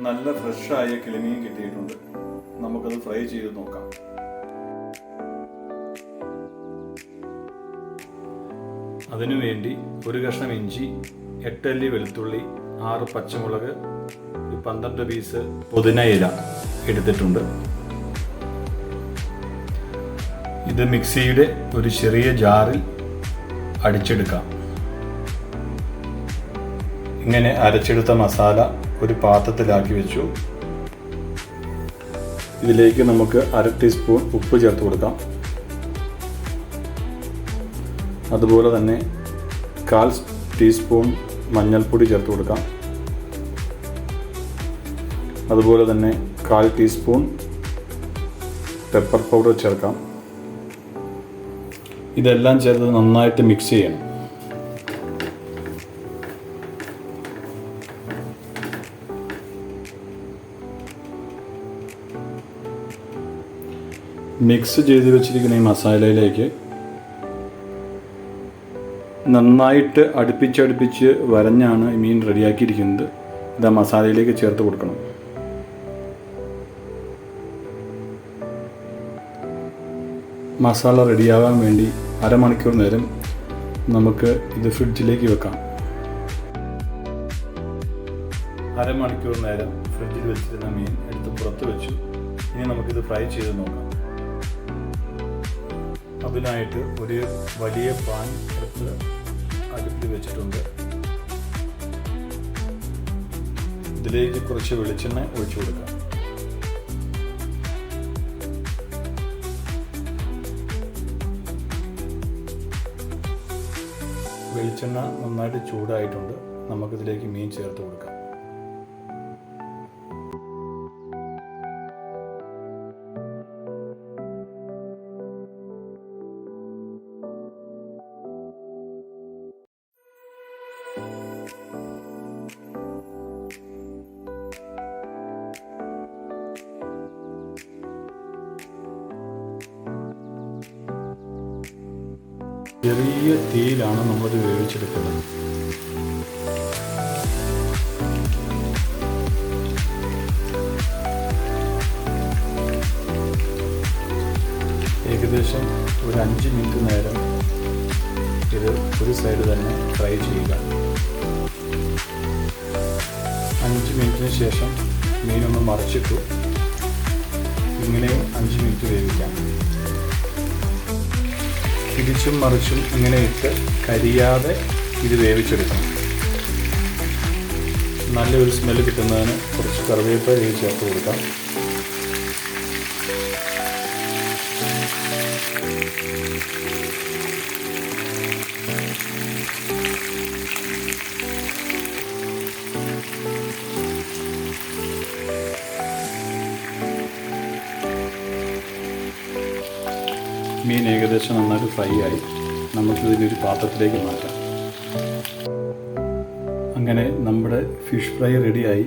നല്ല ഫ്രഷായ കിളിമീൻ കിട്ടിയിട്ടുണ്ട്. നമുക്കത് ഫ്രൈ ചെയ്ത് നോക്കാം. അതിനുവേണ്ടി ഒരു കഷ്ണം ഇഞ്ചി, 8 അല്ലി വെളുത്തുള്ളി, 6 പച്ചമുളക്, 12 പീസ് പുതിന ഇല എടുത്തിട്ടുണ്ട്. ഇത് മിക്സിയുടെ ഒരു ചെറിയ ജാറിൽ അടിച്ചെടുക്കാം. ഇങ്ങനെ അരച്ചെടുത്ത മസാല ഒരു പാത്രത്തിലാക്കി വെച്ചു. ഇതിലേക്ക് നമുക്ക് 1/2 ടീസ്പൂൺ ഉപ്പ് ചേർത്ത് കൊടുക്കാം. അതുപോലെ തന്നെ 1/4 ടീസ്പൂൺ മഞ്ഞൾപ്പൊടി ചേർത്ത് കൊടുക്കാം. അതുപോലെ തന്നെ 1/4 ടീസ്പൂൺ പെപ്പർ പൗഡർ ചേർക്കാം. ഇതെല്ലാം ചേർത്ത് നന്നായിട്ട് മിക്സ് ചെയ്യണം. മിക്സ് ചെയ്ത് വെച്ചിരിക്കുന്ന ഈ മസാലയിലേക്ക് നന്നായിട്ട് അടുപ്പിച്ച് വരഞ്ഞാണ് ഈ മീൻ റെഡിയാക്കിയിരിക്കുന്നത്. ഇത് ആ മസാലയിലേക്ക് ചേർത്ത് കൊടുക്കണം. മസാല റെഡിയാകാൻ വേണ്ടി 1/2 മണിക്കൂർ നേരം നമുക്ക് ഇത് ഫ്രിഡ്ജിലേക്ക് വെക്കാം. 1/2 മണിക്കൂർ നേരം ഫ്രിഡ്ജിൽ വെച്ചിരുന്ന മീൻ എടുത്ത് പുറത്ത് വെച്ചു. ഇനി നമുക്കിത് ഫ്രൈ ചെയ്ത് നോക്കാം. അതിനായിട്ട് ഒരു വലിയ പാൻ എടുത്ത് അടുപ്പിൽ വെച്ചിട്ടുണ്ട്. ഇതിലേക്ക് കുറച്ച് വെളിച്ചെണ്ണ ഒഴിച്ചു കൊടുക്കാം. വെളിച്ചെണ്ണ നന്നായിട്ട് ചൂടായിട്ടുണ്ട്. നമുക്കിതിലേക്ക് മീൻ ചേർത്ത് കൊടുക്കാം. ചെറിയ തീയിലാണ് നമ്മളത് വേവിച്ചെടുക്കുന്നത്. ഏകദേശം ഒരു 5 മിനിറ്റ് നേരം ഇത് ഒരു സൈഡ് തന്നെ ഫ്രൈ ചെയ്യുക. 5 മിനിറ്റിന് ശേഷം മീനൊന്ന് മറിച്ചിട്ടു. ഇങ്ങനെ 5 മിനിറ്റ് വേവിക്കാം. തിരിച്ചും മറിച്ചും ഇങ്ങനെ ഇട്ട് കരിയാതെ ഇത് വേവിച്ചെടുക്കണം. നല്ലൊരു സ്മെല്ല് കിട്ടുന്നതിന് കുറച്ച് കറിവേപ്പില ചേർത്ത് കൊടുക്കാം. മീൻ ഏകദേശം നന്നായിട്ട് ഫ്രൈ ആയി. നമുക്കിതിനൊരു പാത്രത്തിലേക്ക് മാറ്റാം. അങ്ങനെ നമ്മുടെ ഫിഷ് ഫ്രൈ റെഡിയായി.